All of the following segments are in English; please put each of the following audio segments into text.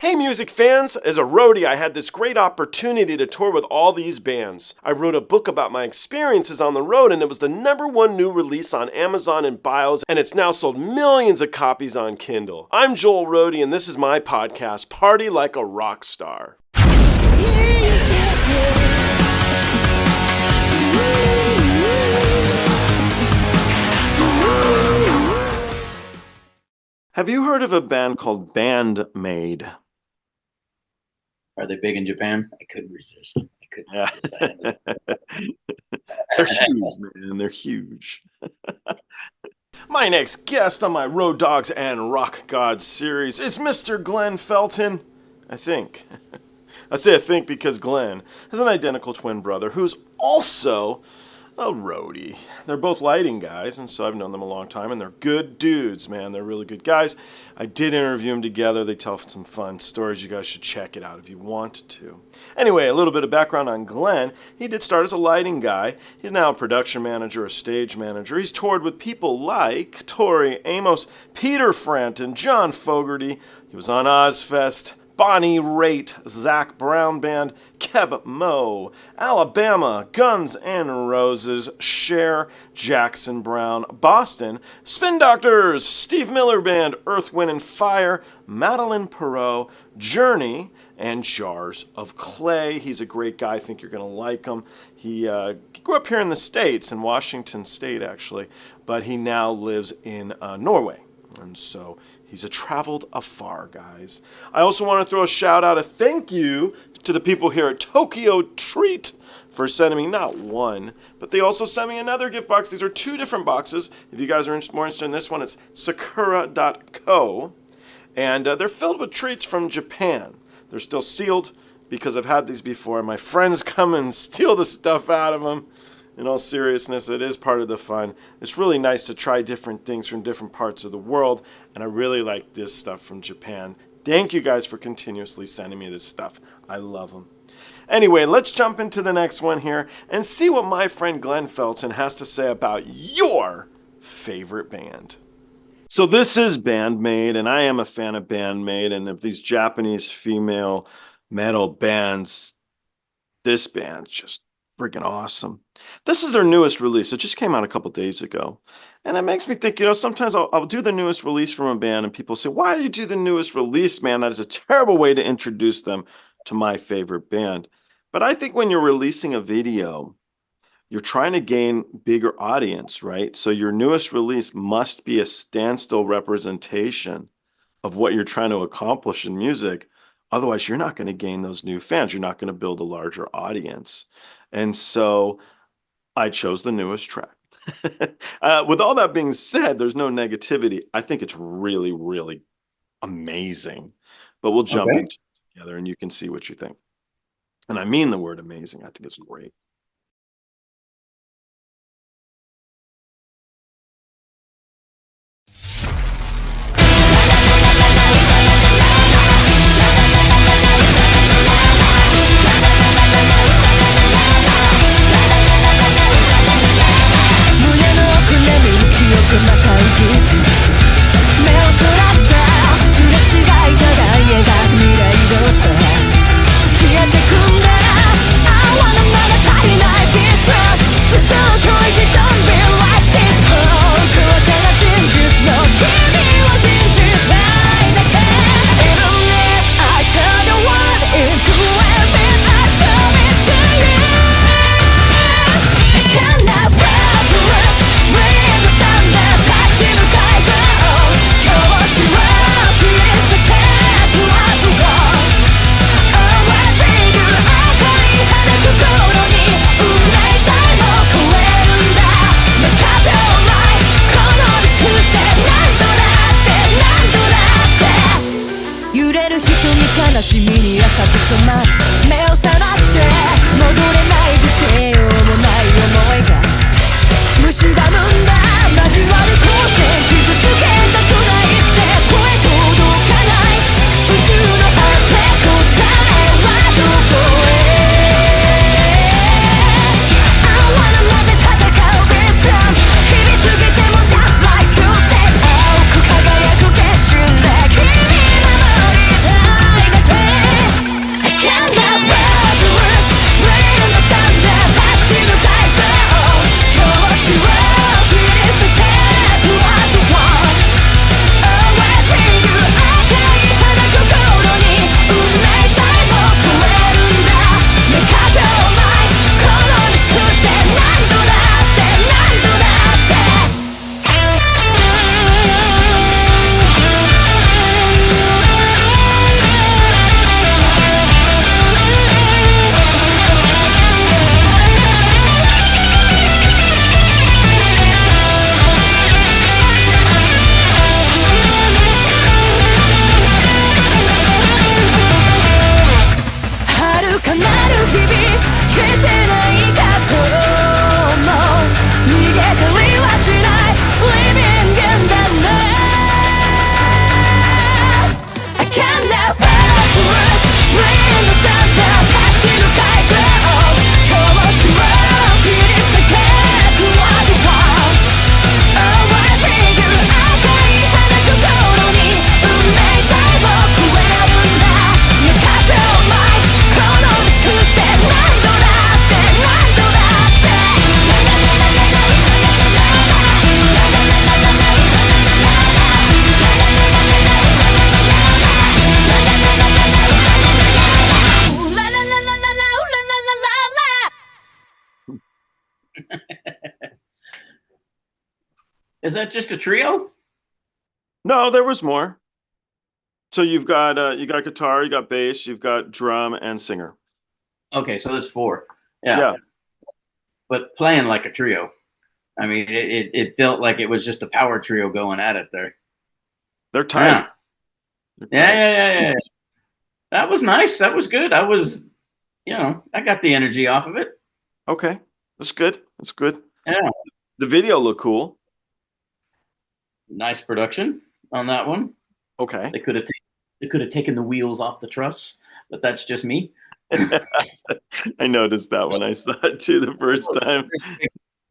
Hey music fans, as a roadie I had this great opportunity to tour with all these bands. I wrote a book about my experiences on the road and it was the #1 new release on Amazon and Bios and it's now sold millions of copies on Kindle. I'm Joel Roadie and this is my podcast, Party Like a Rock Star. Have you heard of a band called BAND-MAID? Are they big in Japan? I couldn't resist. They're huge, man. They're huge. My next guest on my Road Dogs and Rock Gods series is Mr. Glenn Felton, I think. I say I think because Glenn has an identical twin brother who's also a roadie. They're both lighting guys, and so I've known them a long time, and they're good dudes, man. They're really good guys. I did interview them together. They tell some fun stories. You guys should check it out if you want to. Anyway, a little bit of background on Glenn. He did start as a lighting guy. He's now a production manager, a stage manager. He's toured with people like Tori, Amos, Peter Frampton, John Fogerty. He was on Ozzfest, Bonnie Raitt, Zach Brown Band, Keb Mo, Alabama, Guns N' Roses, Cher, Jackson Brown, Boston, Spin Doctors, Steve Miller Band, Earth, Wind & Fire, Madeleine, Peyroux, Journey, and Jars of Clay. He's a great guy. I think you're going to like him. He grew up here in the States, in Washington State actually, but he now lives in Norway. And so he's traveled afar, guys. I also want to throw a shout out, a thank you to the people here at Tokyo Treat for sending me not one, but they also sent me another gift box. These are 2 different boxes. If you guys are more interested in this one, it's sakura.co. And they're filled with treats from Japan. They're still sealed because I've had these before. My friends come and steal the stuff out of them. In all seriousness, it is part of the fun. It's really nice to try different things from different parts of the world, and I really like this stuff from Japan. Thank you guys for continuously sending me this stuff. I love them. Anyway, let's jump into the next one here and see what my friend Glenn Felton has to say about your favorite band. So this is BAND-MAID, and I am a fan of BAND-MAID, and of these Japanese female metal bands, this band's just freaking awesome. This is their newest release. It just came out a couple days ago. And it makes me think, sometimes I'll do the newest release from a band and people say, why do you do the newest release, man? That is a terrible way to introduce them to my favorite band. But I think when you're releasing a video, you're trying to gain bigger audience, right? So your newest release must be a standstill representation of what you're trying to accomplish in music. Otherwise, you're not going to gain those new fans. You're not going to build a larger audience. And so I chose the newest track. With all that being said, there's no negativity. I think it's really, really amazing. But we'll jump into it together and you can see what you think. And I mean the word amazing. I think it's great. Is that just a trio? No, there was more. So you got guitar, you got bass, you've got drum and singer. Okay, so that's 4. Yeah. Yeah. But playing like a trio. I mean, it felt like it was just a power trio going at it there. They're tight. Yeah. They're tight. Yeah. That was nice. That was good. I was, I got the energy off of it. Okay. That's good. That's good. Yeah. The video looked cool. Nice production on that one. Okay. They could have taken the wheels off the truss, but that's just me. I noticed that when I saw it too the first time.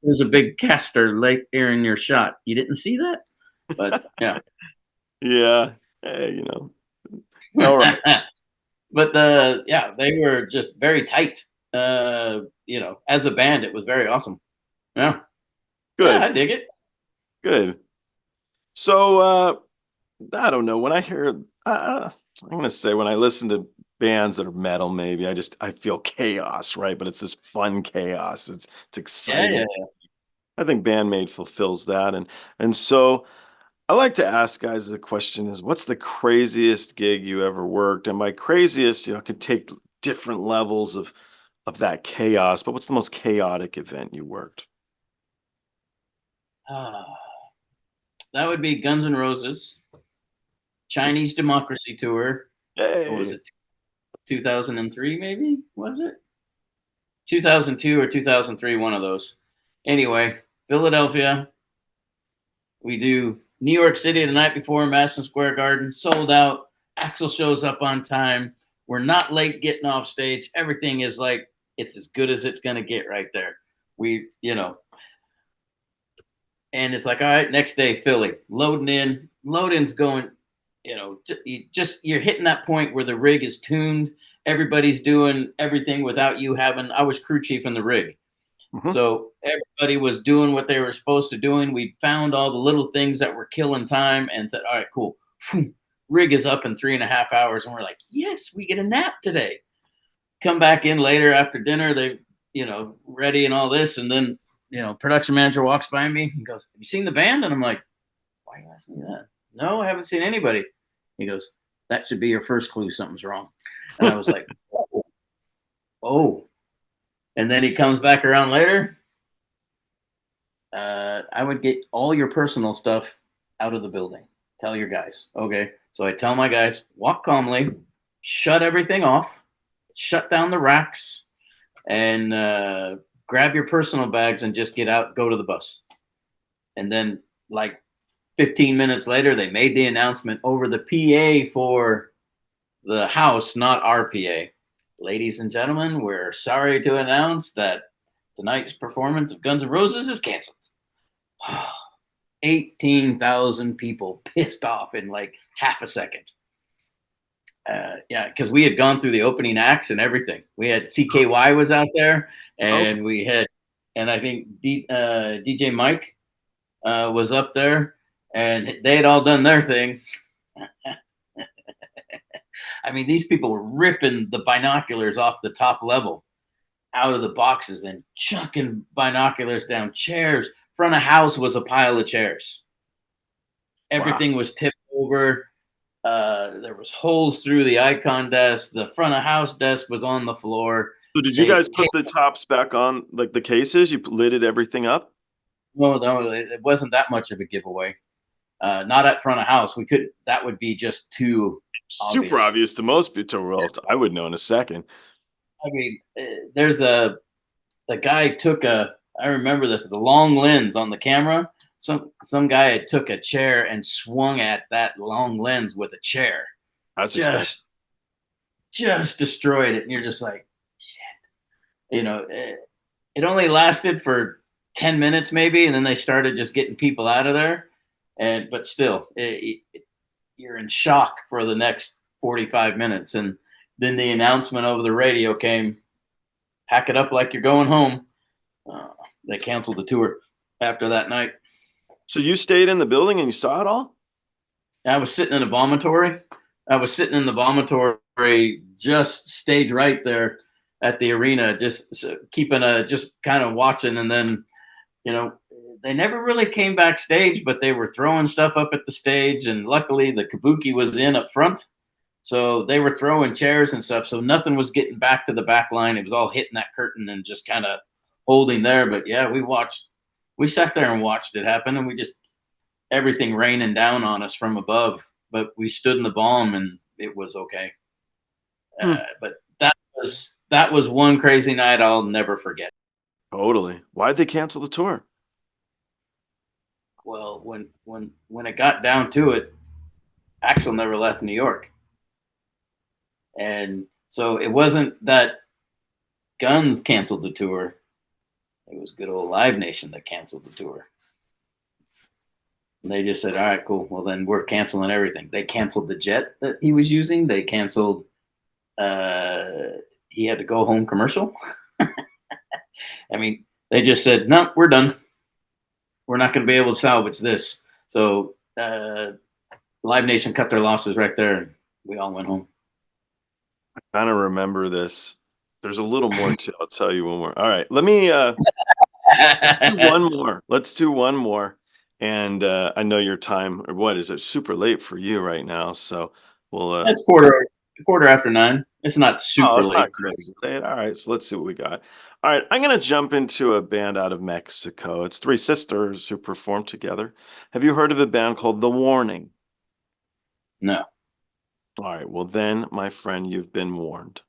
There's a big caster right there in your shot. You didn't see that? But yeah. Yeah. Hey, All right. But they were just very tight. As a band, it was very awesome. Yeah. Good. Yeah, I dig it. Good. So I don't know. When I hear I'm gonna say when I listen to bands that are metal, maybe I feel chaos, right? But it's this fun chaos. It's exciting. Yeah. I think BAND-MAID fulfills that. And so I like to ask guys the question is, what's the craziest gig you ever worked? And by craziest, it could take different levels of that chaos, but what's the most chaotic event you worked? That would be Guns N' Roses, Chinese Democracy Tour. Hey. What was it? 2003, maybe? Was it? 2002 or 2003, one of those. Anyway, Philadelphia. We do New York City the night before, Madison Square Garden, sold out. Axl shows up on time. We're not late getting off stage. Everything is like, it's as good as it's going to get right there. And it's like, all right, next day, Philly, loading in. Loading's going, you're hitting that point where the rig is tuned. Everybody's doing everything without you having, I was crew chief in the rig. Mm-hmm. So everybody was doing what they were supposed to doing. We found all the little things that were killing time and said, all right, cool. Rig is up in 3.5 hours. And we're like, yes, we get a nap today. Come back in later after dinner. They, ready and all this. And then, production manager walks by me and goes, have you seen the band? And I'm like, why are you asking me that? No, I haven't seen anybody. He goes, that should be your first clue something's wrong. And I was like, oh. And then he comes back around later. I would get all your personal stuff out of the building. Tell your guys. Okay. So I tell my guys, walk calmly, shut everything off, shut down the racks, and grab your personal bags and just get out, go to the bus. And then like 15 minutes later, they made the announcement over the PA for the house, not our PA. Ladies and gentlemen, we're sorry to announce that tonight's performance of Guns N' Roses is canceled. 18,000 people pissed off in like half a second. Because we had gone through the opening acts and everything. We had CKY was out there, and we had, and I think DJ Mike was up there, and they had all done their thing. I mean, these people were ripping the binoculars off the top level out of the boxes and chucking binoculars down. Chairs. Front of house was a pile of chairs. Everything was tipped over. There was holes through the icon desk. The front of house desk was on the floor. So did you guys put the tops back on, like the cases? You lidded everything up? No, it wasn't that much of a giveaway. Not at front of house. We could. That would be just too super obvious to most people. Well, I would know in a second. I mean, there's the guy took I remember this, the long lens on the camera. Some guy had took a chair and swung at that long lens with a chair. That's just destroyed it. And you're just like, shit. It only lasted for 10 minutes maybe, and then they started just getting people out of there. But still, you're in shock for the next 45 minutes. And then the announcement over the radio came, pack it up like you're going home. They canceled the tour after that night. So you stayed in the building and you saw it all? I was sitting in a vomitory. Just stage right there at the arena, just keeping just kind of watching. And then, they never really came backstage, but they were throwing stuff up at the stage, and luckily the kabuki was in up front, so they were throwing chairs and stuff, so nothing was getting back to the back line. It was all hitting that curtain and just kind of holding there. But yeah, we sat there and watched it happen, and we just, everything raining down on us from above, but we stood in the bomb and it was okay. But that was one crazy night I'll never forget. Totally. Why'd they cancel the tour? Well, when it got down to it, Axl never left New York. And so it wasn't that Guns canceled the tour. It was good old Live Nation that canceled the tour. And they just said, all right, cool. Well, then we're canceling everything. They canceled the jet that he was using. They canceled, he had to go home commercial. I mean, they just said, no, we're done. We're not going to be able to salvage this. So Live Nation cut their losses right there, and we all went home. I kind of remember this. There's a little more to, I'll tell you when we're, all right, let me do one more. Let's do one more. And I know your time, or what is it? Super late for you right now. So we'll. It's quarter after 9. It's not super late. Not crazy. All right, so let's see what we got. All right, I'm going to jump into a band out of Mexico. It's 3 sisters who perform together. Have you heard of a band called The Warning? No. All right, well then, my friend, you've been warned.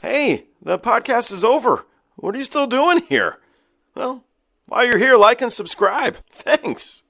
Hey, the podcast is over. What are you still doing here? Well, while you're here, like and subscribe. Thanks.